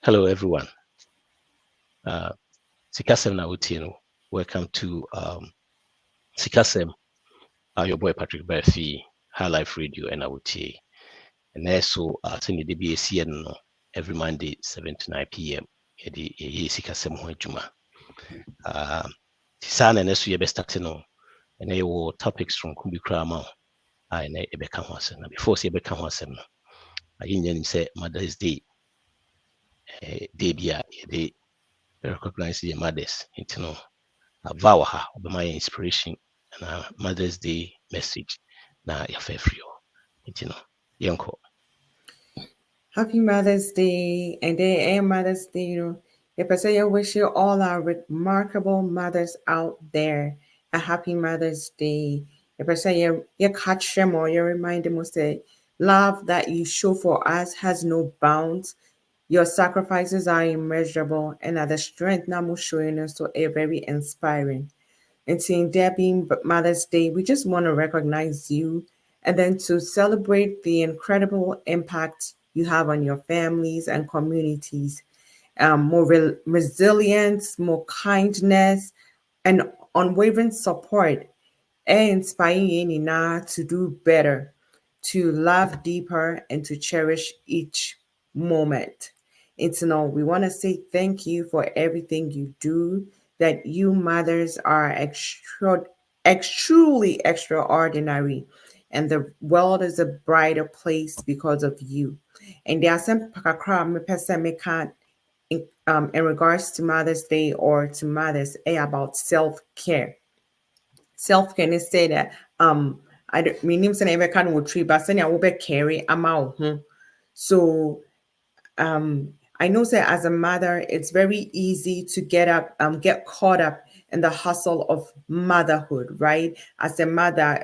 Hello, everyone. Sikasem Nautino. Welcome to Sikasem. Your boy Patrik Barfi, High Life Radio, and Nauti. And also, send the DBAC every Monday, 7 to 9 p.m. Sikasem Hojuma. Tisana and SU Yebestaktino, and they were topics from Kumbikra Mao. I know Ebeka Hosem. Before Sebeka Hosem, I didn't say Mother's Day. Day, they recognize your mothers, you know. Vow her be my inspiration and Mother's Day message na yafe free you know yanko. Happy Mother's Day, and then Mother's Day, if I say I wish you all our remarkable mothers out there a happy Mother's Day. If I say you catch them or you remind them of say love that you show for us has no bounds. Your sacrifices are immeasurable, and at the strength now showing us so very inspiring. And seeing there being Mother's Day, we just want to recognize you and then to celebrate the incredible impact you have on your families and communities. More resilience, more kindness, and unwavering support inspire you now to do better, to love deeper, and to cherish each moment. We want to say thank you for everything you do, that you mothers are truly extraordinary, and the world is a brighter place because of you. And there are some kakra me person me can't in regards to Mother's Day or to mothers about self-care. Self-care ne say that I don't mean say na can wo tree but say na wo be carry ama wo ho. So um I know that as a mother it's very easy to get caught up in the hustle of motherhood, right? As a mother,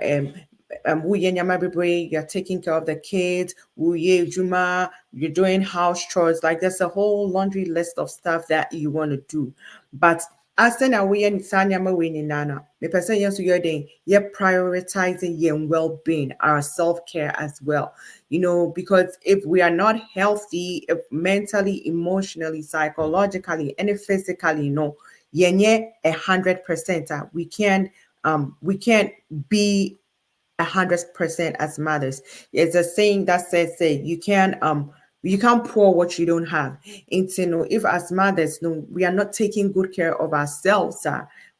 you're taking care of the kids, you're doing house chores, like there's a whole laundry list of stuff that you want to do. But as then we and Sanya winning Nana, the person yes you're doing, you're prioritizing your well-being, our self-care as well. Because if we are not healthy, if mentally, emotionally, psychologically, and physically, yenye 100%, we can't be 100% as mothers. It's a saying that says, say you can't pour what you don't have. And if as mothers, no, we are not taking good care of ourselves,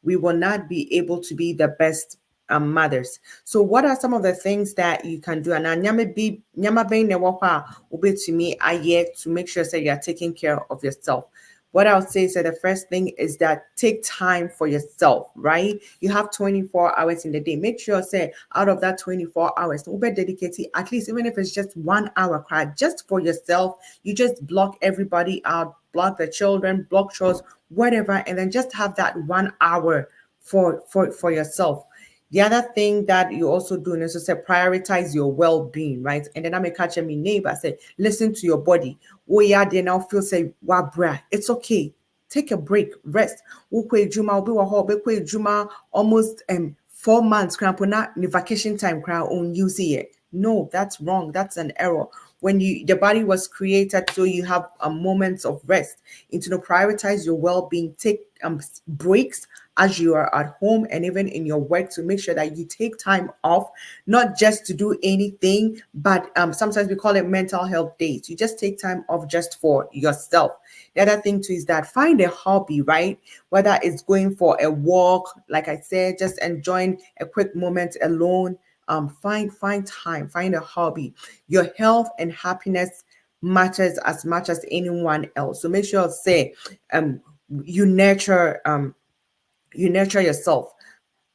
we will not be able to be the best mothers. So, what are some of the things that you can do? And nyama be ne wapa ube to me aye to make sure that you are taking care of yourself. What I would say is that the first thing is that take time for yourself, right? You have 24 hours in the day. Make sure, say, out of that 24 hours, Uber dedicate it, at least even if it's just 1 hour, cry just for yourself. You just block everybody out, block the children, block chores, whatever, and then just have that 1 hour for yourself. The other thing that you also do is to say prioritize your well-being, right? And then I may catch my neighbor say, listen to your body. Oh yeah, they now feel say, wow, bruh, it's okay. Take a break, rest. Ukwe juma, obi wa ho, bekwe juma almost 4 months. Krampuna ni vacation time crown on you see it. No, that's wrong. That's an error. When the body was created so you have moments of rest. Into prioritize your well-being. Take breaks as you are at home and even in your work to make sure that you take time off, not just to do anything, but sometimes we call it mental health days. You just take time off just for yourself. The other thing too is that find a hobby, right? Whether it's going for a walk, like I said, just enjoying a quick moment alone. Find time, find a hobby. Your health and happiness matters as much as anyone else. So make sure say um you nurture yourself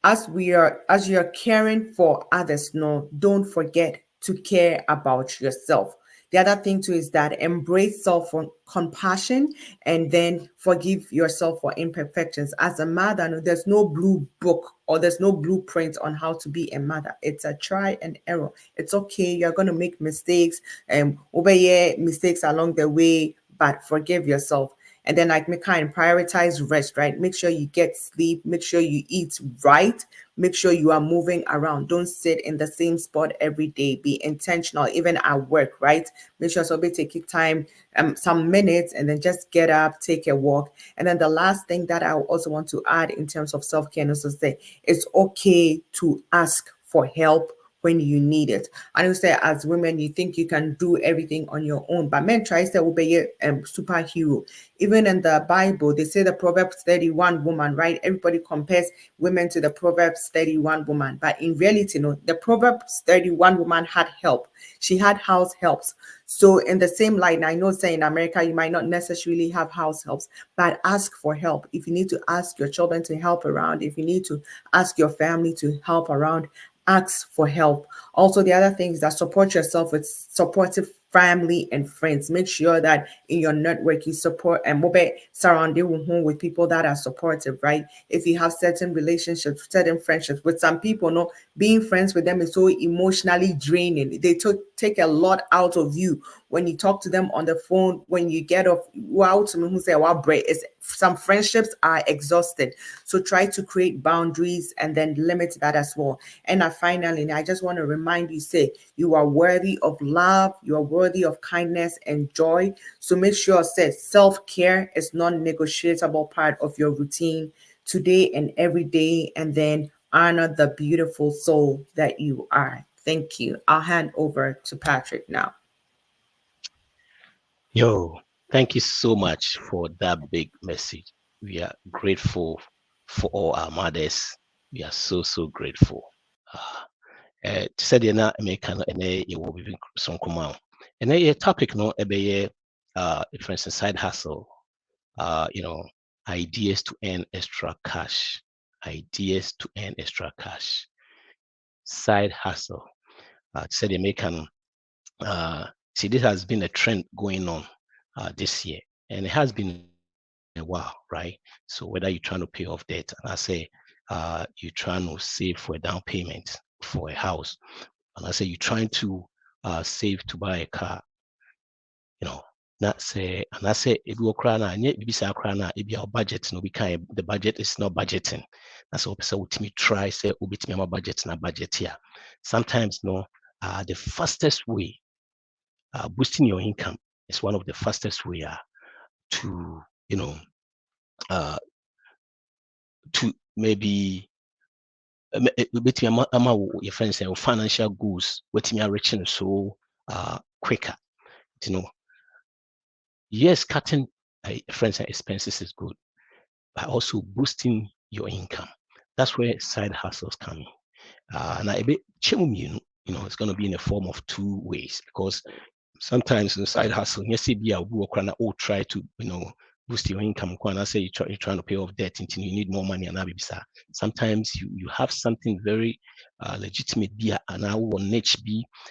as you're caring for others. No, don't forget to care about yourself. The other thing too is that embrace self compassion and then forgive yourself for imperfections. As a mother, no, there's no blue book or there's no blueprint on how to be a mother. It's a try and error. It's okay, you're going to make mistakes and obey mistakes along the way, but forgive yourself. And then like me kind of prioritize rest, right? Make sure you get sleep, make sure you eat right, make sure you are moving around. Don't sit in the same spot every day. Be intentional, even at work, right? Make sure so be taking time, some minutes, and then just get up, take a walk. And then the last thing that I also want to add in terms of self-care and also say it's okay to ask for help when you need it. I know say as women, you think you can do everything on your own, but men try to say will be a superhero. Even in the Bible, they say the Proverbs 31 woman, right? Everybody compares women to the Proverbs 31 woman. But in reality, no, the Proverbs 31 woman had help. She had house helps. So in the same light, I know say in America, you might not necessarily have house helps, but ask for help. If you need to ask your children to help around, if you need to ask your family to help around, ask for help. Also, the other thing is that support yourself with supportive family and friends. Make sure that in your network you support and mobile surround you with people that are supportive, right? If you have certain relationships, certain friendships with some people, no, being friends with them is so emotionally draining. They take a lot out of you when you talk to them on the phone, when you get off. Wow, to me who say wow, break is some friendships are exhausted. So try to create boundaries and then limit that as well. And finally, I just want to remind you, say you are worthy of love, you are worthy of kindness and joy. So make sure, say self-care is non-negotiable part of your routine today and every day, and then honor the beautiful soul that you are. Thank you. I'll hand over to Patrick now. Yo, thank you so much for that big message. We are grateful for all our mothers. We are so, so grateful. Said na America no ene ye will be some come out. And a topic no ebe for instance side hustle. You know, ideas to earn extra cash. Ideas to earn extra cash. Side hustle. Said the American see this has been a trend going on this year. And it has been a while, right? So whether you're trying to pay off debt, and I say you're trying to save for a down payment for a house, and I say you're trying to save to buy a car, you know, not say, and I say if you cry now, and yet you say cry now, if your budget, no, because the budget is not budgeting. That's what person would me try say, ubit me my budget, not budget here. Sometimes, no, the fastest way boosting your income is one of the fastest way to, you know, uh, to maybe between your friends and financial goals, waiting me reaching so quicker. You know, yes, cutting friends and expenses is good, but also boosting your income. That's where side hustles come in. And I bet you know, it's going to be in the form of two ways because sometimes the side hustle, yes, be a work or try to, you know, boost your income. When I say you're trying to pay off debt until you need more money and sometimes you have something very legitimate be and I will niche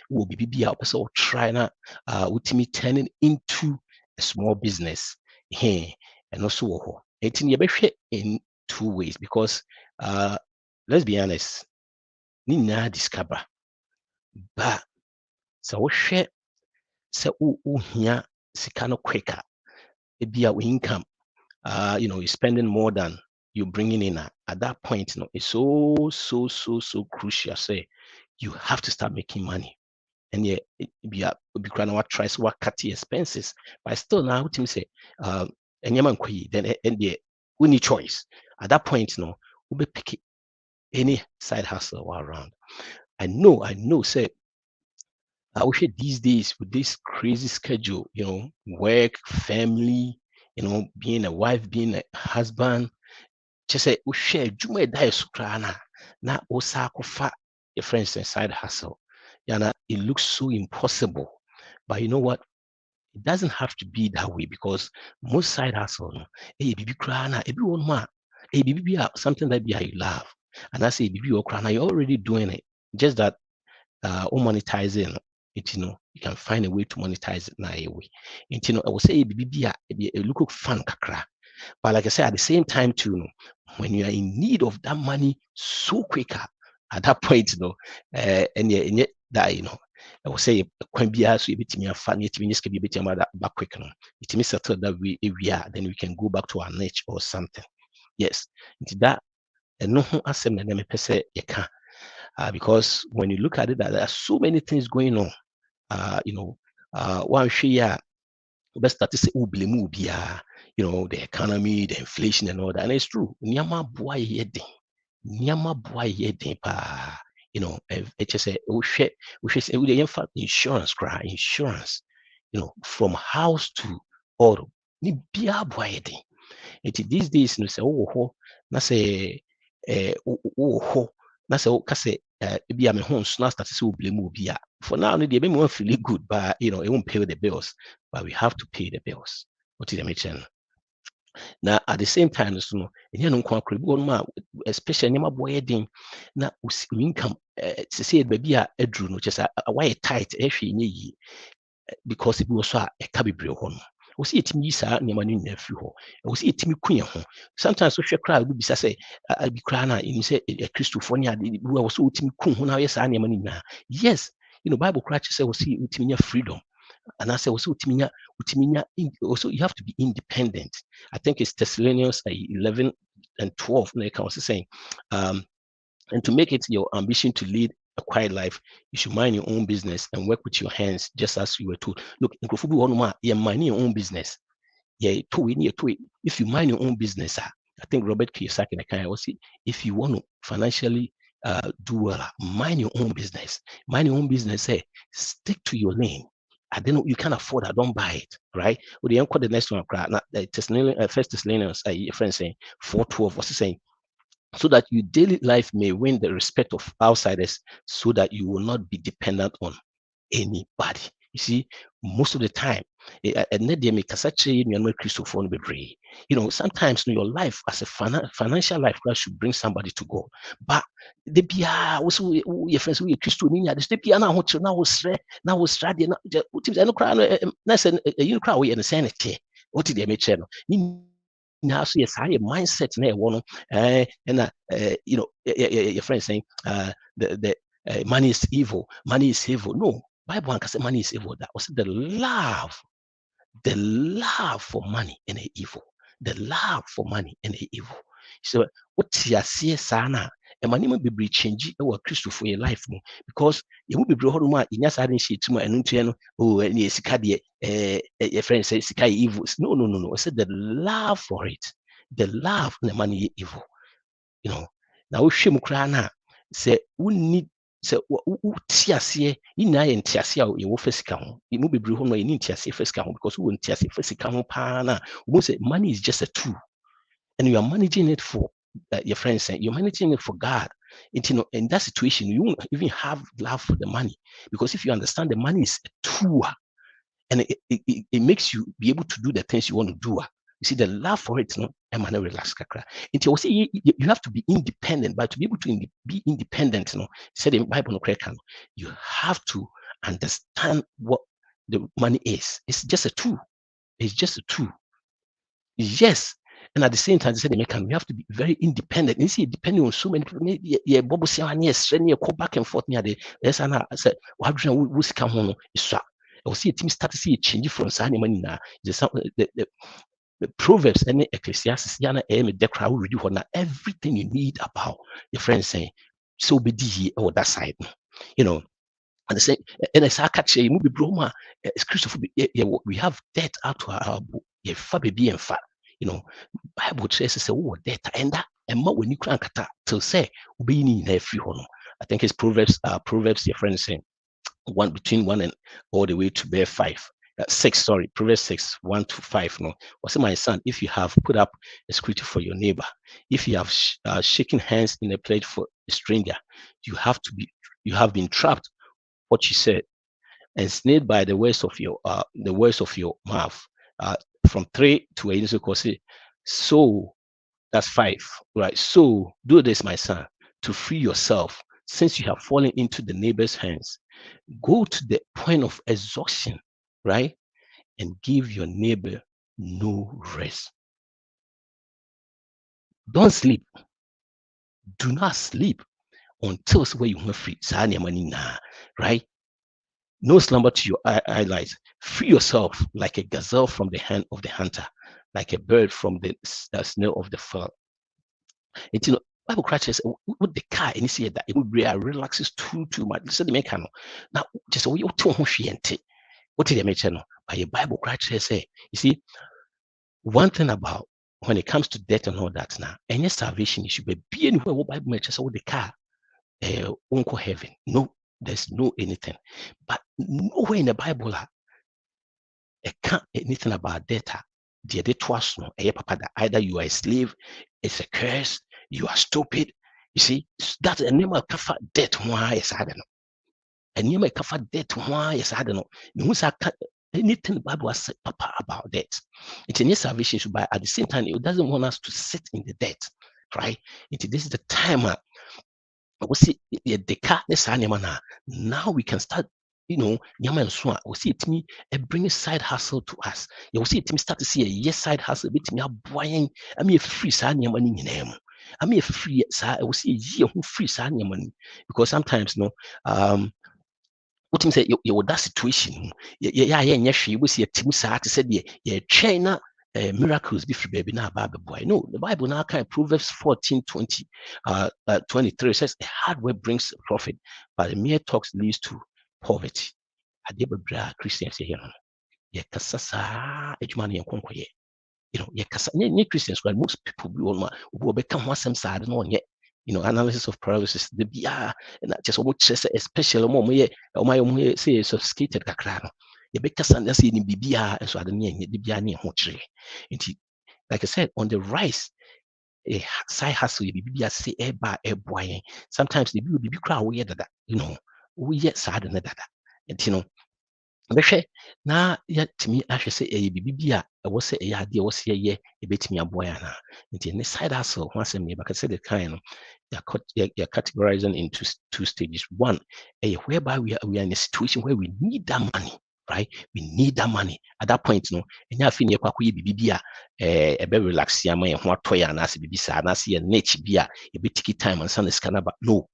will be a person or try na ultimately turning into a small business. Hey, and also it's in two ways because let's be honest, ni na discover but so share sɛ wohia sika no quicker ebi a income you know you're spending more than you're bringing in at that point, you know, it's so crucial say you have to start making money and yeah be a be crying what tries what cut the expenses but still now what you say and then and yeah we need choice at that point, you know, we'll be picking any side hustle around. I know say I wish these days with this crazy schedule, you know, work, family, you know, being a wife, being a husband, just say, we share, Juma diet sukrana, na osakofa, your friends and side hustle. Yana, it looks so impossible. But you know what? It doesn't have to be that way because most side hustle, no, hey, bibi krana, everyone ma, hey, bibi something that be you love. And I say, bibi krana, you're already doing it. Just that monetizing it, you know, you can find a way to monetize it now way. And you know, I will say a look fun kakra. But like I said, at the same time, too, you know, when you are in need of that money so quicker at that point, you know, and yet that you know, I will say kwan biara so yɛbɛtumi afa na yɛtumi nye sika bi yɛbɛtumi ada ba quick no yɛtumi settle that way ewia then we can go back to our niche or something. Yes, nti that ɛno ho asɛm na mepɛ sɛ yɛka because when you look at it, that there are so many things going on. One share best statistics will blame the economy, the inflation, and all that. And it's true. Nyama boy yeding. Nyama boy yeding pa. It just say we should say in fact insurance cry insurance. From house to auto. Ni bia boy yeding. These days no say oh na say oh na say ka say be me ho so na start say blame obi a for now no dey be me feel good but it won't pay the bills but we have to pay the bills what did I mention now at the same time so no enye no kwa kra bi won especially nyama boy den na income say baby a aduru no just why tight ehwe nye yi because it was so a ka bebre ho no we see etimi saa nneɛma no nyinaa firi hɔ we see etimi ku yɛn ho sometimes so hwɛ kra bi bisa sɛ abi kra na ɛni sɛ kristofoɔ ne ade bi wɔ so etimi ku ho na yɛ saa nneɛma no nyinaa yes bible kra kyerɛ sɛ we see etimi nya freedom and I say also also you have to be independent. I think it's Thessalonians 11 and 12 no, I was saying and to make it your ambition to lead a quiet life, you should mind your own business and work with your hands, just as you were told. Look, you're minding your own business. Yeah, if you mind your own business, I think Robert Kiyosaki will say, if you want to financially do well, mind your own business. Mind your own business. Say, stick to your lane. I don't know, you can't afford it, don't buy it, right? Or the next one, First Thessalonians, a friend saying 4:12, what's he saying? So that your daily life may win the respect of outsiders, so that you will not be dependent on anybody. You see, most of the time, sometimes your life as a financial life should bring somebody to God. But the bia also your friends we Christo ni ade the bia na ho na wo sre na wo strade na utim no kra no na say you kra we na say na te what did they make no now so yes I mindset na one and your friend saying the money is evil, money is evil. No, Bible can say money is evil. That was the love for money and the evil, the love for money and the evil. So what you see sana and money will be change our Christo for your life because it will be brought in your side sheet to my and oh and yes your friend says sky evil. No. I said the love for it, the love and the money evil. Now shame crana say we need sɛ wote aseɛ ne nyinaa yɛ nteaseɛ a yɛwɔ fa sika ho mu bebree hɔ no yɛne nteaseɛ fa sika ho because wowɔ nteaseɛ fa sika ho paa no a wohu sɛ money is just a tool and you are managing it for your friends saying you're managing it for God. In that situation you won't even have love for the money because if you understand the money is a tool and it makes you be able to do the things you want to do. You see, the love for it, no, I'm not relax kakra. It will say you have to be independent, but to be able to be independent, said in Bible, you have to understand what the money is. It's just a tool. It's just a tool. Yes. And at the same time, they said we have to be very independent. You see, depending on so many people, yeah, Bobo go back and forth near the yes, and I said, what do you come home? I will see a team start to see a change from Sani Manina. The Proverbs and Ecclesiastes, Yana the crowd will do everything you need about your friends saying, so be D or that side. And the same, and as I catch a movie broma, we have debt out to our fa baby and fat. Bible says it's a debt and that and more when you can't to say being in every honor. I think it's Proverbs, your friends saying between 1 and all the way to bear 5. 6, sorry, Proverbs 6, 1 to 5. No, what's my son? If you have put up a security for your neighbor, if you have shaken hands in a pledge for a stranger, you have been trapped. What she said, and snared by the words of your mouth. From 3 to 8, so that's 5, right? So do this, my son, to free yourself, since you have fallen into the neighbor's hands. Go to the point of exhaustion, right? And give your neighbor no rest. Don't sleep. Do not sleep until where you have free. Right? No slumber to your eyelids. Free yourself like a gazelle from the hand of the hunter, like a bird from the snail of the fell. Nti no Bible crutches with the car and see that it would be relaxes too much. So the mechanic now just we to ho hwe what did they mention? By a Bible crutches say, you see, one thing about when it comes to death and all that now, any salvation issue, but be anywhere what Bible mentions with the car, won't go heaven. No, there's no anything. But nowhere in the Bible, it can't anything about death. The other twice no, papa that either you are a slave, it's a curse, you are stupid. You see, that's a name of kafa death. Why is I don't know? A name of kafa death. Why is I don't know? Anything the Bible has said papa about death. It's a new salvation, but at the same time, it doesn't want us to sit in the death, right? This is the time we see the car this animal now we can start nyama nso we see it me bring a side hustle to us. You see it me start to see a yes side hustle bit me aboyen am free sa nyama ni nyina mu am free sa we see ye who free sa nyama ni because sometimes what him say you that situation yeah hwe we see a team sa to say the China miracles be free baby now boy. No, the Bible now kind of Proverbs 14:20 23 says a hard work brings profit, but the mere talks leads to poverty. Adebra Christians here. Yeah, kasasa ejumani yankonkoye. Yeah, Christians, right? Most people will become one some side no yet. Analysis of paralysis, the BR, and just what especially more say sophisticated kakrano. You be kasa see in BBR and so I don't need the BR near Hotre. Like I said, on the rise, a side hustle, BBR say a boy. Sometimes the BB crowd weird that, we yet sad than that. And bɛhwɛ na yɛtumi ahwɛ sɛ ɛyɛ biribi bi a ɛwɔ sɛ ɛyɛ adeɛ ɛwɔ sɛ yɛyɛ ɛbɛtumi aboa yɛn anaa nti ne side hustle ho asɛm ne yɛbɛka sɛ the kind no you're categorizing into two stages. One, whereby we are in a situation where we need that money, right? We need that money at that point. No, and you feel you bibi a very relaxed yama and what toy and as bibi sa and see a nature beer a bit tiki time and sun is kind of no.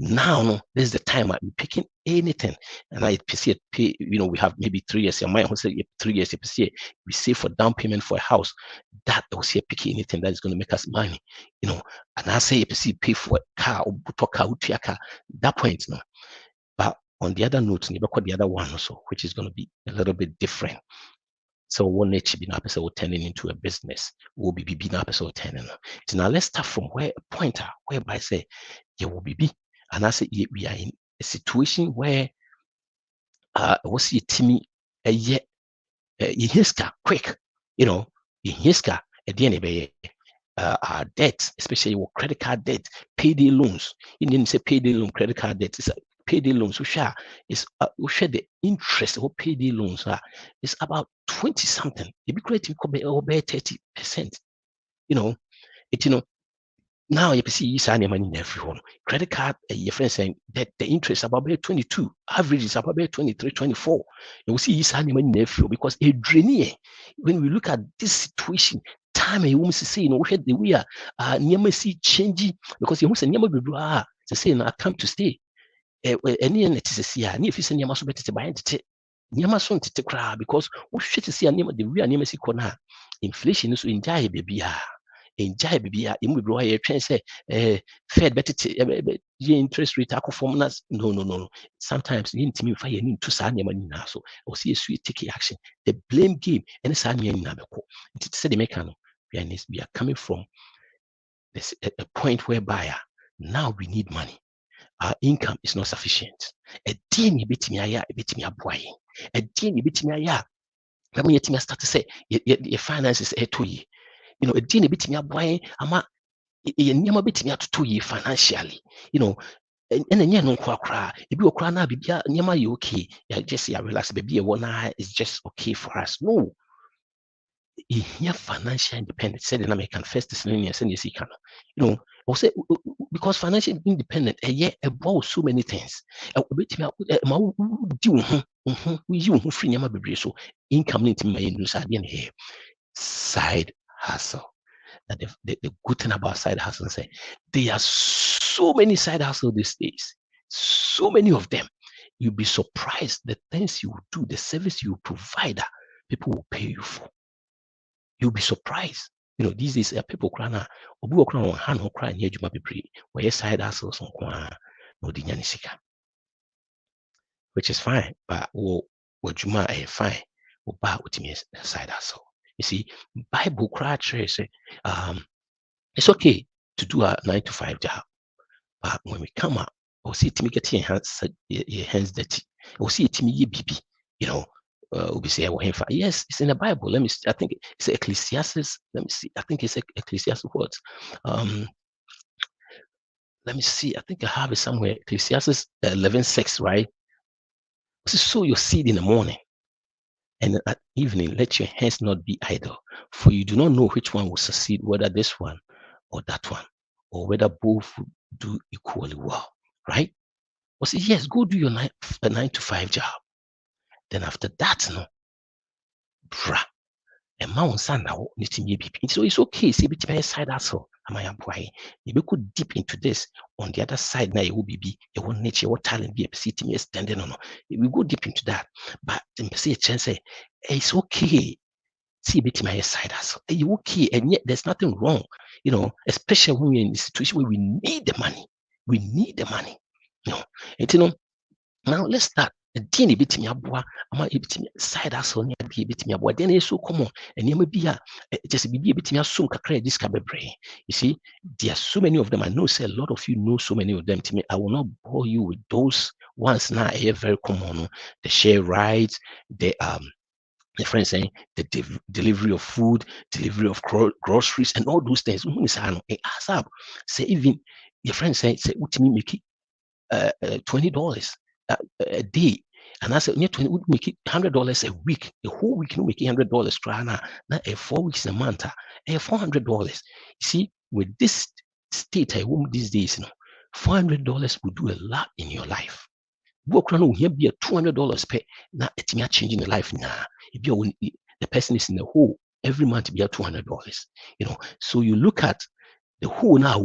Now, no, this is the time I'm picking anything, and I see it pay. We have maybe 3 years. My who say 3 years. We save for down payment for a house. That I will say picking anything that is going to make us money. And I say pay for a car or car. That point, no. But on the other note, the other one also, which is going to be a little bit different. So one nature be now will turn it into a business. Will be now will turning. So now let's start from where a pointer whereby say you will be. And I say we are in a situation where what's your Timmy a year hiska quick, in hiska at the end our debt, especially with credit card debt, payday loans. You didn't say payday loan, credit card debt. It's a payday loans. We share the interest of payday loans. It's about 20 something. If you create over 30%, now you see money in everyone. Credit card, your friend saying that the interest is about 22, average is about 23, 24. You will see money in everyone because a drain. When we look at this situation, time you almost say, the way near see changing because you must never be to say, I come to stay. Any it is a see, if you say you must better to buy it. Nyama to cry because we should see a name the real name is inflation is in jai baby. Enjoy baby imu bro here train say fed better interest rate akofom na no sometimes you need fa you need to sa nyama ni na so o see sweet take action the blame game and sa nyama ni na beko it say the mechanic we are coming from this a point whereby now we need money. Our income is not sufficient. A deal ni betimi aya betimi aboy a deal ni betimi aya na mo yetimi start to say your finances to yi a deal bit me aboy ama nyama bit me atoto yi financially and then no kwa ebi okra na bibia nyama you okay just relax baby e wona is just okay for us. No, here financial independence said in American first Thessalonians and you can also because financial independent a bow so many things we you free nyama bebre so income into my here side hustle. That the good thing about side hustle say there are so many side hustles these days, so many of them. you'll be surprised the things you do, the service you provide, people will pay you for. You'll be surprised. These days people cry now, obi wo cry on hand no cry near juma bebre, where side hustles on kwa no di nyane sika, which is fine, but wo juma fine, wo ba utimi side hustle. You see, Bible cry say it's okay to do a 9 to 5 job, but when we come up, we'll see it get your hands dirty. We'll see it ye BB, we'll be saying, yes, it's in the Bible. Let me see. I think it's Ecclesiastes. Let me see. I think it's Ecclesiastes what? Let me see. I think I have it somewhere. Ecclesiastes 11:6, right? So sow your seed in the morning, and at evening let your hands not be idle, for you do not know which one will succeed, whether this one or that one, or whether both will do equally well, right? Well, say, yes, go do your 9 to 5 job. Then after that, no, bra, and my son now, so it's okay. See, bit side hustle. Am I boy? You be could deep into this. On the other side, now you will be your own nature, what talent be a city standing on. We go deep into that, but say a chance say it's okay. See, bit my side hustle. You okay, and yet there's nothing wrong. Especially when we're in a situation where we need the money. We need the money. And now let's start. The na ebitimi aboa ama ebitimi side hustle ne ade ebitimi aboa. Den is so common. And you may be just be ebitimi asum kakra this bebre. You see, there are so many of them. I know say a lot of you know so many of them. To me, I will not bore you with those ones now. Very common. The share rides, the friend saying the delivery of food, delivery of groceries, and all those things. It adds up. Say even your friend say utimi make $20 a day. And I said, would make it $100 a week. The whole week, you make $100. Now, 4 weeks a month, $400. You see, with this state I won't these days, $400 will do a lot in your life. Work run here be a $200 pay. Now it's me changing the life now. If the person is in the hole every month, be a $200. So you look at the whole now,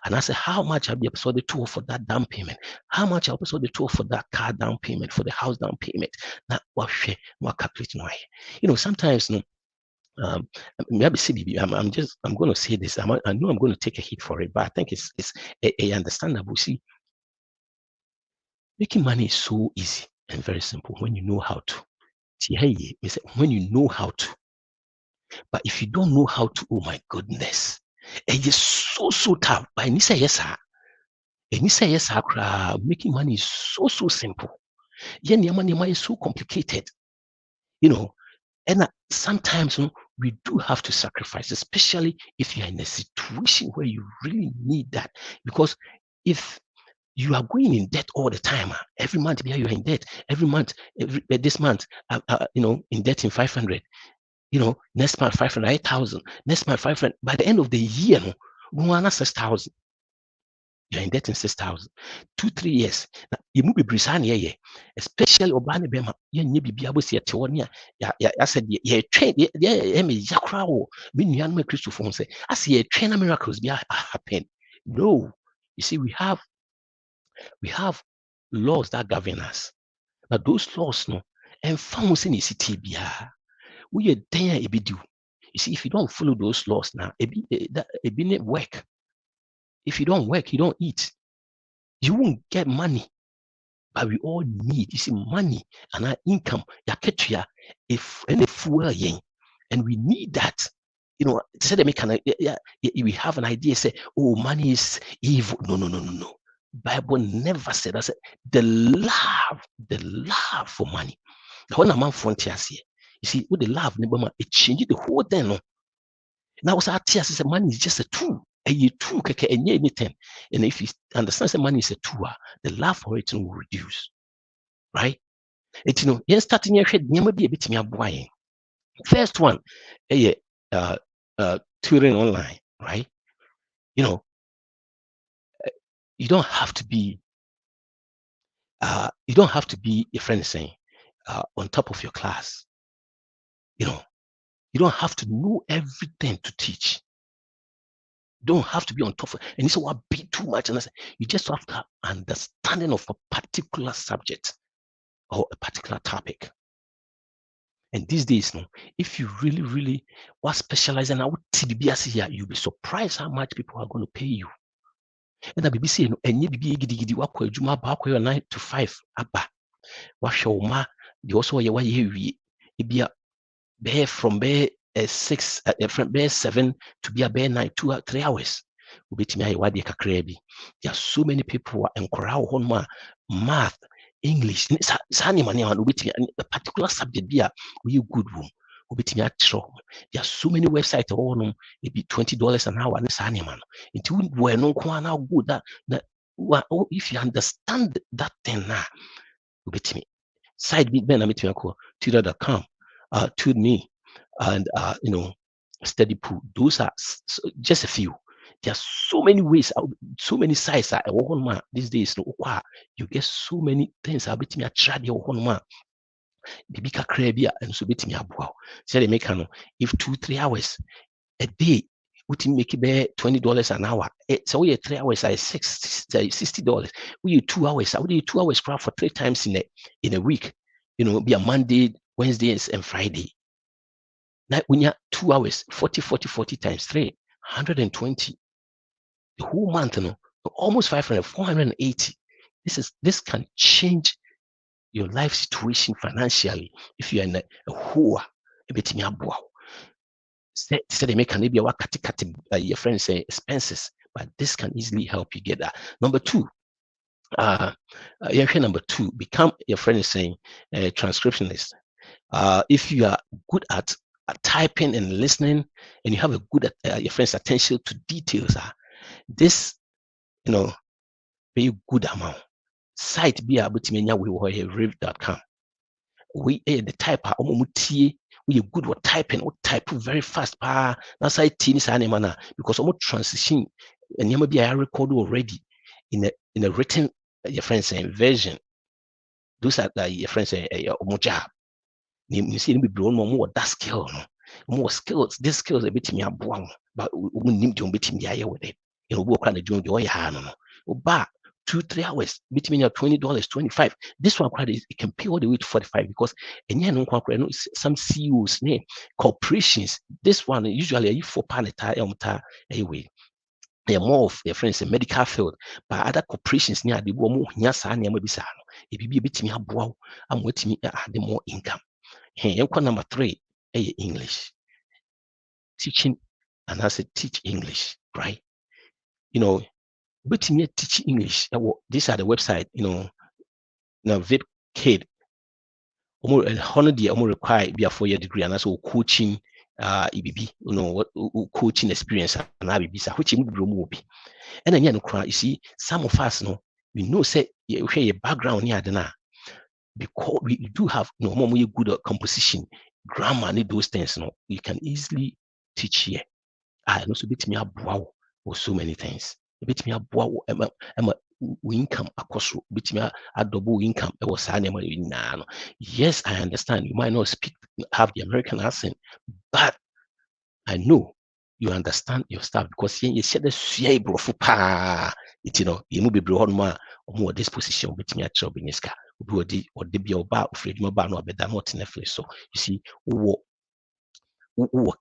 and I say, how much I'll be episode the tour for that down payment? How much I'll episode the tour for that car down payment, for the house down payment? Now, what share, what calculating why? Sometimes, maybe CBB, I'm going to say this. I know I'm going to take a hit for it, but I think it's a understandable. See, making money is so easy and very simple when you know how to. When you know how to. But if you don't know how to, oh my goodness, it is so tough. But I say yes, sir. And say yes, making money is so simple. Money is so complicated. And sometimes we do have to sacrifice, especially if you're in a situation where you really need that. Because if you are going in debt all the time, every month you're in debt, every month, this month, in debt in 500, next month 500, 8,000, next month 500. By the end of the year, we want 6,000. You're in debt in 6,000. 2-3 years. Now, you move be especially Obani Bema, you be able to see a Teonia. I said, yeah, train, yeah, me, Yakrao, Minian Christopher say, I see a train of miracles be happen. No, you see, we have laws that govern us. But those laws, no, and found in the city, we are there, it be do. You see, if you don't follow those laws now, it be work. If you don't work, you don't eat. You won't get money. But we all need, you see, money and our income. If any fuel, and we need that. Say we have an idea, say, oh, money is evil. No. Bible never said that. The love for money. When a man frontiers here, you see, with the love, it changes the whole thing. No? Now, what's our tears? Say money is just a tool. A tool can anything. And if you understand that money is a tool, the love for it will reduce. Right? You're starting your head, never be a bit me buying. First one, tutoring online, right? You don't have to be a friend saying on top of your class. You don't have to know everything to teach. Don't have to be on top of, and it's what be too much. And I say, you just have to have understanding of a particular subject or a particular topic. And these days, no, if you really what specialize and here, you'll be surprised how much people are going to pay you. And the BBC, no, and you be gidi wako juma ba 9 to 5 aba. Wa show ma, the also ye wa ye wi. Bear from bear 6 from bear 7 to be a bear 9 2 3 hours. Ubetimi ayi wadi kakra bi. There are so many people who encourage on math, English, sani mani an ubetimi a particular subject be a we good room. Ubetimi atro. There are so many websites on maybe $20 an hour and sani man. It wouldn't we no kwa na good that if you understand that thing now, ubetimi side big ben ametimi akọ tutor.com, TudeMe, and Steady Pool. Those are just a few. There are so many ways, so many sites. These days, you get so many things. I'll be to me a trade your one man. Bibi kakra bi and so bit me aboa. Say they make if 2-3 hours a day would make it $20 an hour. So we 3 hours I $60. We 2 hours. I would do 2 hours for 3 times in a week. Be a Monday, Wednesdays, and Friday. Now when you 2 hours, 40 times 3, 120. The whole month, almost 500, 480. This can change your life situation financially if you are in a whore. Say they make maybe your friends say expenses, but this can easily help you get that. Number 2, number 2, become your friend is saying a transcriptionist. If you are good at typing and listening, and you have a good your friend's attention to details, this very good amount. Site be able to menya we rave.com. We the type we good with typing, we type very fast. That's why teens animal because almost transition and you be I record already in a written your friends saying version. Those are your friends say job. You see, be blown more that skill, more skills. These skills a bit me a buang, but we need to bit me with it. Work on the joint your hand. But 2-3 hours between your $20, 25. This one it can pay all the way to 45 because some CEOs, corporations. This one usually you for anyway. They're more of their friends in medical field, but other corporations near the woman bisa. If you be bit me a wow, I'm waiting me add more income. Hey, number 3, English. Teaching, and I said teach English, right? But me teach English. These are the website, now VIP kid. Almost 100 year, almost require be a 4-year degree, and also coaching, EBB, coaching experience, and IBB, which you will be. And then you see, some of us, we know say you share your background here, because we do have more good composition, grammar, and those things. You can easily teach here. I also bit me up wow or so many things. Bit me up wow, income across bit me a double income. It was yes, I understand. You might not have the American accent, but I know you understand your stuff because you said the CA bro pa. You move be bro more this position bit me a job in this car. Or the be about afraid my bar no better not in a so you see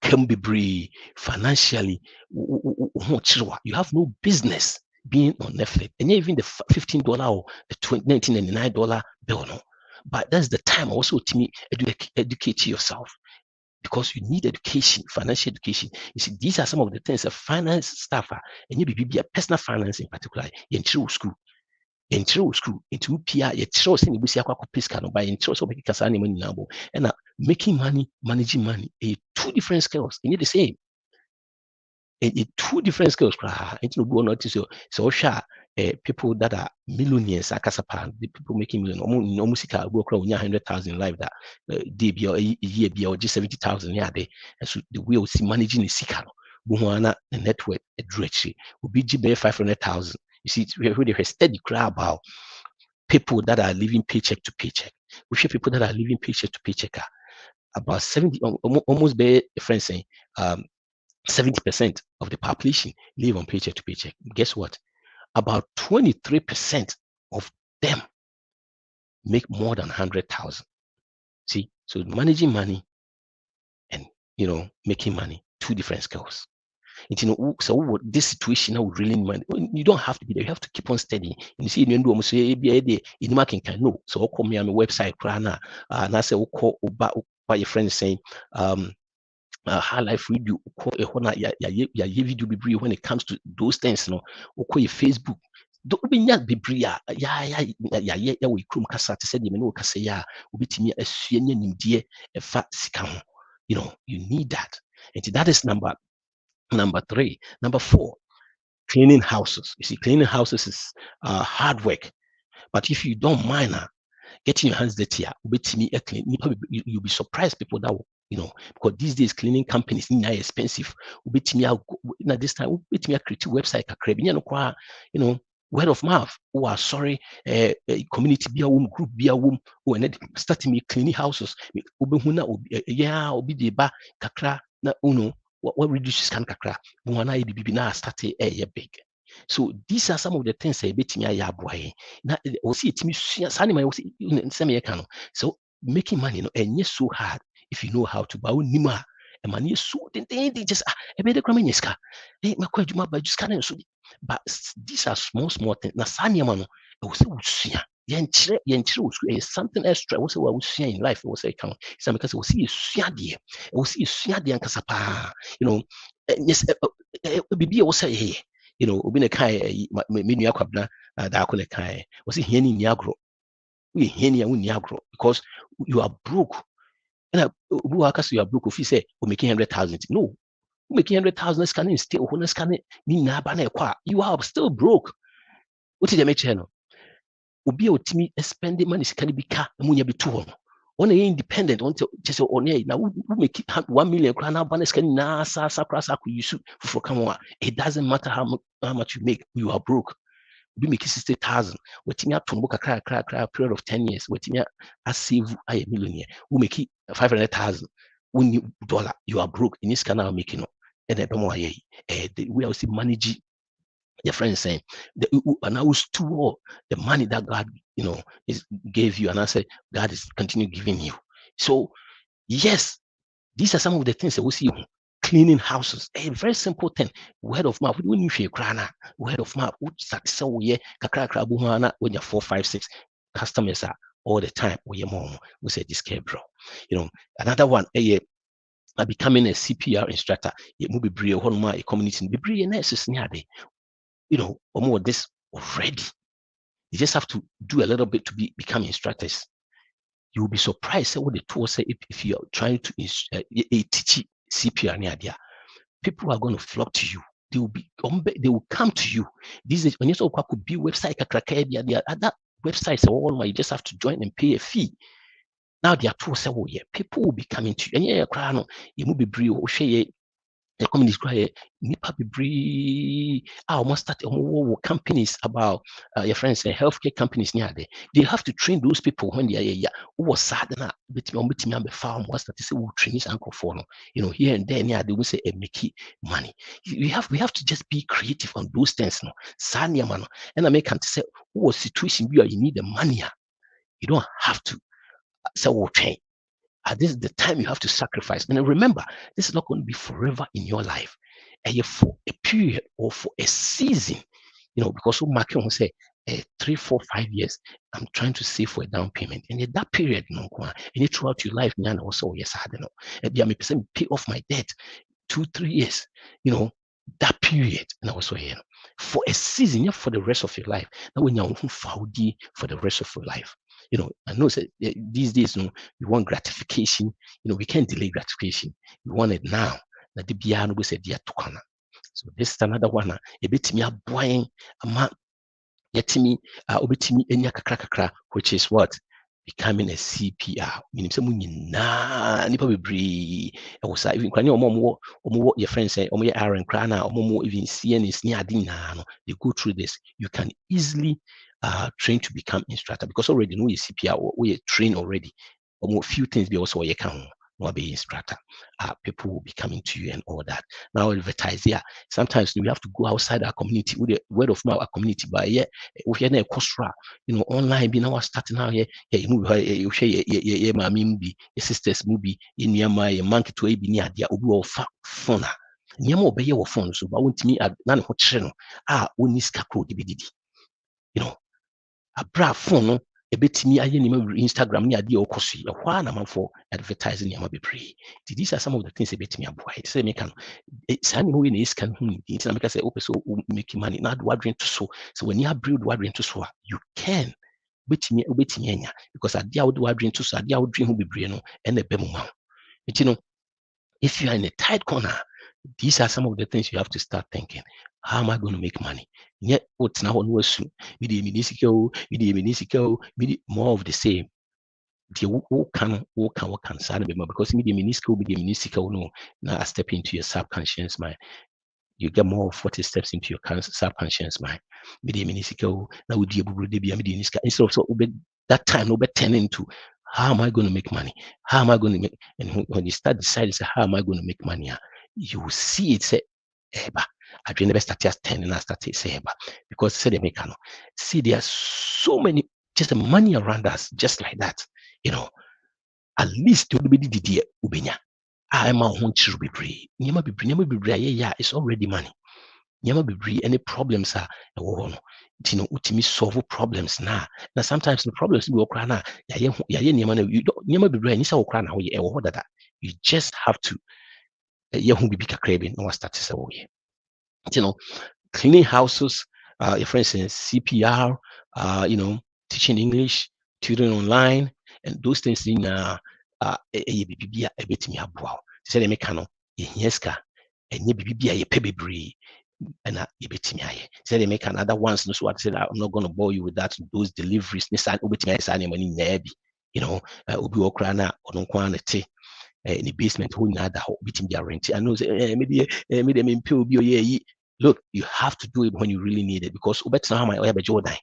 can be brave financially. You have no business being on Netflix, and even the $15 or the $19.99 bill. No, but that's the time also to me educate yourself because you need education, financial education. You see, these are some of the things a finance staff and you be a personal finance in particular in true school. In true school, into PIA, you trust in the Busia Piscano by in trust of Casani money now, and making money, managing money, two different skills. You need the same. Two different skills. Into go notice so people that are millionaires, the people making million, almost work around 100,000 life that they be a year be or just 70,000 yeah they and so the way we see managing the sikano. Buhana the network a directory will be 500,000. You see, we really have steady crowd about people that are living paycheck to paycheck. We show people that are living paycheck to paycheck about 70, almost be a friend saying 70% of the population live on paycheck to paycheck. Guess what? About 23% of them make more than 100,000. See, so managing money and making money, two different skills. And so this situation now would really mean you don't have to be there. You have to keep on studying. And you see, you do almost say in marking can know. So I'll call me on my website, and I say, call by your friends saying, high life radio, ya video be when it comes to those things, call your Facebook. Don't be not be bria, ya we krum kasa to say, you know, kasa ya, ubitimi a suenya nimdie, a fat sikam. You need that. And that is number 3. Number 4, cleaning houses. You see, cleaning houses is hard work. But if you don't mind getting your hands dirty, you'll be surprised people that will, because these days cleaning companies are expensive. This time, create a website, word of mouth. Oh, sorry, community be a womb, group be a womb, and starting me cleaning houses. Obi de ba kakra na what reduces can kakra. Buana bibi na start big. So these are some of the things I bet me I boy. Now we see it me so making money and yes so hard if you know how to buy nima and money so they just a better cramiska. Hey, my question by just kind of but these are small things. Na sanya mano is something extra. What's what we see in life? What's it count? Some because we see and kasapa. Yes, bibi was say hey. Obi ne kai me nua kwabna da akọ ne kai. Was he here ni agro? We here ni agro because you are broke. And who are you are broke if you say we making 100,000. No, making 100,000 scanning still scanning you are still broke. What did they make channel? Obi otimi spending money can be car munya be two on independent on just on now we make 1 million crown bonus can na sa use for come. It doesn't matter how much you make, you are broke. We make 60,000. Waiting up to book a period of 10 years. Waiting a save a millionaire. We make it 500,000. $1, you are broke in this canal making and we also manage your friends saying and I was to the money that God gave you, and I said God is continue giving you. So yes, these are some of the things that we see. Cleaning houses, a very simple thing. Word of mouth. When you feel crana, word of mouth. So yeah, when you're 4, 5, 6 customers are all the time. Or your mom we say this care, bro. Another one. Becoming a CPR instructor. It will be brilliant. One more community. Be brilliant. More this already. You just have to do a little bit to become instructors. You will be surprised at what the tool say if you are trying to teach CPR near there. People are going to flock to you. They will come to you. This is when you could be website there are other websites all you just have to join and pay a fee. Now there are tools say, people will be coming to you. And you will be real the communities cry nipa bebree almost start companies about your friends say healthcare companies near there. They have to train those people when they are was sad na betimi be farm was that say we train uncle for here and there near they will say make money. We have to just be creative on those things sanya man and I make say what situation you need the money you don't have to say train. This is the time you have to sacrifice. And remember, this is not going to be forever in your life. And for a period or for a season, because Market will say 3, 4, 5 years, I'm trying to save for a down payment. And in that period, and throughout your life, also yes, I don't know. I may pay off my debt 2, 3 years, that period. And also here for a season, for the rest of your life. Now when you're for the rest of your life. I know these days, we want gratification. We can't delay gratification. We want it now. Na the biano we said tukana. So this is another one. A bit me buying a man yetimi obetimi enya kakra, which is what? Becoming a CPR. Meaning someone nipa bebree. I was even kwani omo your friends say omo Aaron krana omo even CNS ni adi na they go through this. You can easily train to become instructor because already know CPR or we train already. Few things be also you can. no be instructor. People will be coming to you and all that. Now advertise here. Sometimes we have to go outside our community with the word of mouth our community. But yeah, we hear online be now starting now here. You share your mommy, your sisters movie in your my monkey to be near the obu phone. Nyama obeye wo phone so but won't me na ne ho kyere no oni sika code bi didi. Abra phone no ebetimi aye nima Instagram ni ade okoso e hwa na manfo advertising yama bebre. These are some of the things ebetimi aboa. It say make no say ni we na iska hu ni nti na make say opeso make money na do wadwen to so when you build wadwen to so you can betimi enya because ade a do wadwen to so ade a wodwen hu bebre no e na be mu ma. If you are in a tight corner, these are some of the things you have to start thinking. How am I going to make money? Yet, what's now on was more of the same. What can because no now step into your subconscious mind. You get more of 40 steps into your subconscious mind. Instead of that time, no be turn into how am I going to make money? How am I going to make? And when you start deciding, say, how am I going to make money? You will see it say, Eba. I never start just 10 and I start to say, Eba. Because say the mechano. See, there are so many just money around us, just like that. At least you will be the ubenya. I'm a hunch be free. Nyama be yeah, it's already money. Nyama be any problems are utimi solve problems na sometimes the problems we okra na ya nyama na nyama be ni sa okra na we that you just have to hu bibi kakra bi na start say we cleaning houses for instance CPR teaching English, tutoring online, and those things in bibia ebetimi aboa say the meka no yeska enye bibia ye pebebre and ebetimi aye say the meka another ones no so what say I'm not going to bore you with that those deliveries ni sa obetimi aye sa na money na bi obi okra na ono kwa na te in the basement who nada obetimi dia rent I know say maybe pay obi oye look you have to do it when you really need it because obetina how my oya be Jordan.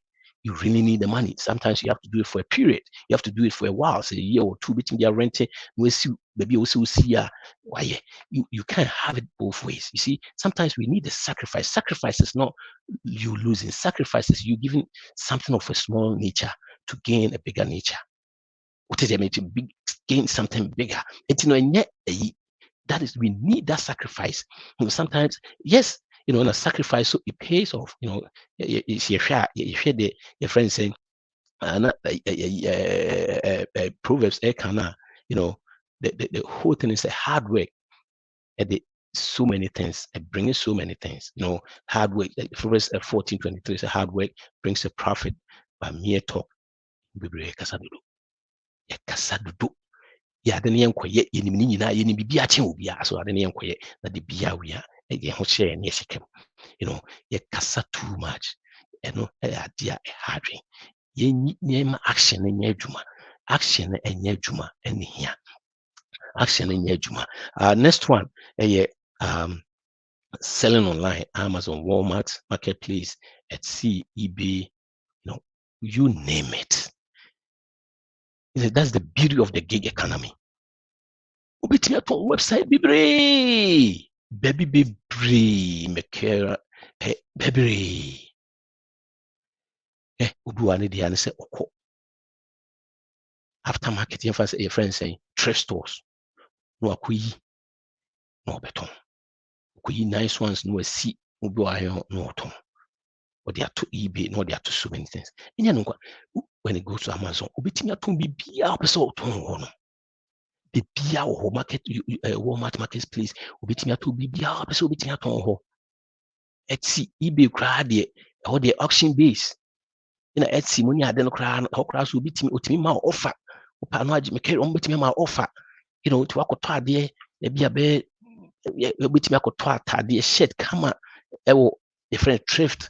You really need the money. Sometimes you have to do it for a period. You have to do it for a while, say a year or two, between their renting. Maybe also see why you can't have it both ways. You see, sometimes we need the sacrifice. Sacrifice is not you losing. Sacrifice is you giving something of a small nature to gain a bigger nature. What is it to gain something bigger? That is, we need that sacrifice. Sometimes, yes, in a sacrifice, so it pays off. You share your friend saying, Proverbs, the whole thing is a hard work. So many things, it brings so many things. Hard work. Proverbs 14:23 says, hard work brings a profit, but mere talk. Yeah, then yenkoye yenimni nyina yenim bibia che obia so ade yenkoye na de bia we a ho share ne shikem ye kasa too much ade a hardwe ye action ne adwuma action ne adwuma ene hia action ne adwuma next one selling online, Amazon, Walmart, Marketplace, Etsy, eBay, you name it. That's the beauty of the gig economy. Obetimi aton website bibre baby mekera baby obuwa ne dia ne se okọ after marketing for your friends saying thrift stores no akoyi no beton akoyi nice ones no asi obuwa no oton or they are to eBay no they are to so many things when it goes to Amazon obetimi aton bibia pese oton ho no the bia or market Walmart marketplace obetimi aton bibia pese obetimi aton ho Etsy eBay crowd or the auction base Etsy money ade no crowd so obetimi ma offer opa no agi me carry on betimi ma offer to akoto ade e bia be obetimi akoto atade shirt kama ewo different thrift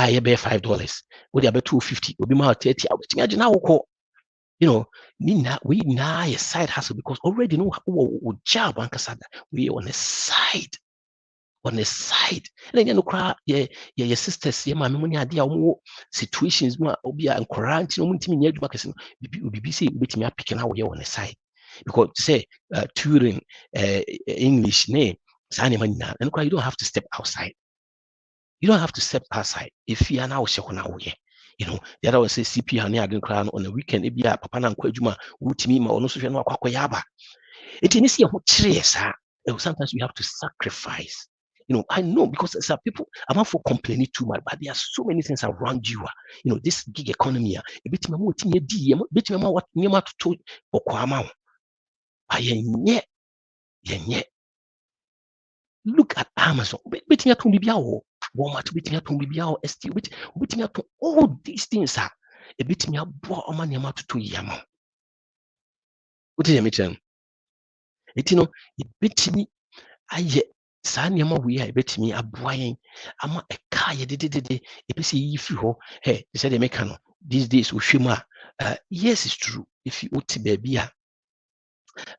ye be $5 we dey be $250 obi ma 30 obetimi agi na woko we na your side hustle because already no job ankasada we on the side and then your sisters your mama money ade a situations mu obi a encourage no mutimi nya adwuma kese no bibi say obetimi apike na wo on the side because say tutoring English name and you don't have to step outside. You don't have to step outside. If you are now the other one says CPR near crown on the weekend, if you are papa and quajuma, Utimi, or no social quakoyaba. It is sometimes we have to sacrifice. I know because some people, I'm not for complaining too much, but there are so many things around you. This gig economy, a bit more what Nima to Okwama. I look at Amazon, betting at Tumbibiao, Walmart, betting at Tumbibiao, ST, betting at all these things are a bit me a boy or money amount to Yama. What did I mention? It bit me. Ayɛ saa nneɛma wei a ɛbɛtumi aboa yɛn ama ɛka yɛ dededede ɛbɛsɛ yi fi hɔ sɛ deɛ meka no these days wohwɛ mu a yes it's true if you wote baabi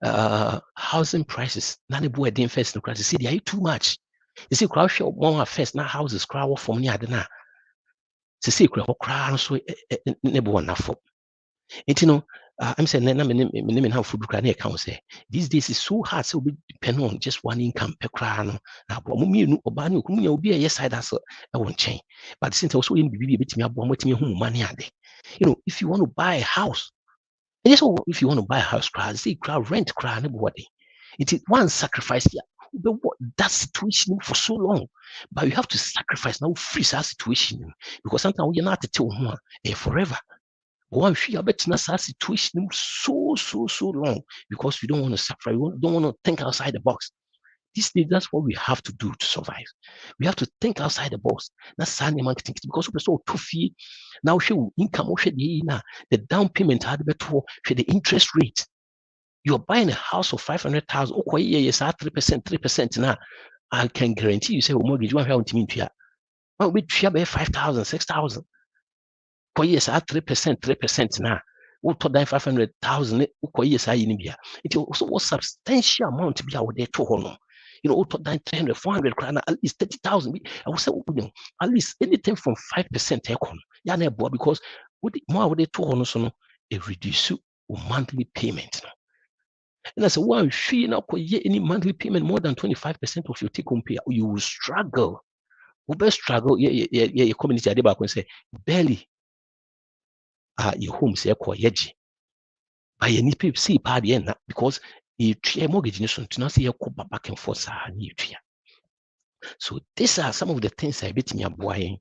a housing prices na ne boɔ ɛden first no koraa sɛ deɛ ayɛ too much sɛ koraa wohwɛ wɔn a first na houses koraa wɔ fam ne ade no a sɛ koraa hɔ koraa no so ne boɔ nna fam nti I'm saying, these days is so hard, so we depend on just one income per crown. Now, will be a yes side hustle, I won't change. But since also in BB, bit me up one with money. If you want to buy a house, and yes, if you want to buy a house, say crowd rent crown everybody. It is one sacrifice here. But what that situation for so long, but you have to sacrifice now, freeze that situation because sometimes you're not to tell forever. One she betting us situation so long because we don't want to suffer. We don't want to think outside the box. That's what we have to do to survive. We have to think outside the box. That's marketing because we're so toughy. Now she income the down payment had better the interest rate. You're buying a house of 500,000. Okay, yes, 3% now. I can guarantee you say mortgage you want to mean to you. We share 5,000, 6,000. For years, 3% now. Who told them 500,000 years it also was substantial amount to be out there to honor. Who told them 300, 400 at least 30,000. I would say, at least anything from 5% because more would they to honor so it reduce monthly payment. And I said, well, she now any monthly payment more than 25% of your take home pay, you will struggle. We best struggle, your community I did say barely. Your home say yeji. But you need to see part because you try mortgage to not see your back and forth. So these are some of the things I bet me a boy.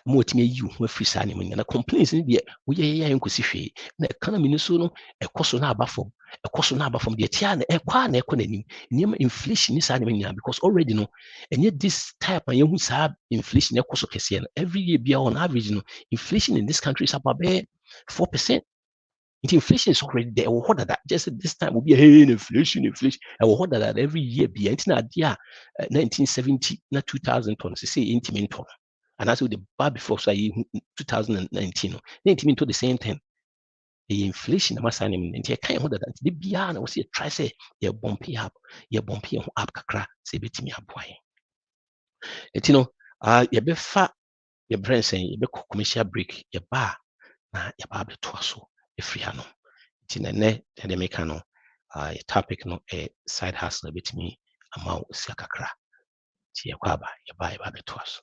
More to me, you who free signing and complaints in the we are in Kusifi. The economy so a cost on our from the Tiana, a quan economy, near inflation is animating because already no, and yet this type of young have inflation every year be on average, inflation in this country is about 4%. Inflation is already there. What that just this time will be inflation. I will hold that every year be 1970 na 2000 tons. Say intimate ton. And that's what the bar before so 2019. Intimate the same thing. The inflation I'm saying in can't hold that. The beyond was a try say you're bumpy up kakra say bit me up boy. You be fat your brain saying you be commercial break your bar na your bar be twaso if you know. The make topic no a side hustle bit me amount sakakra. Tia kwaba ya ba to us.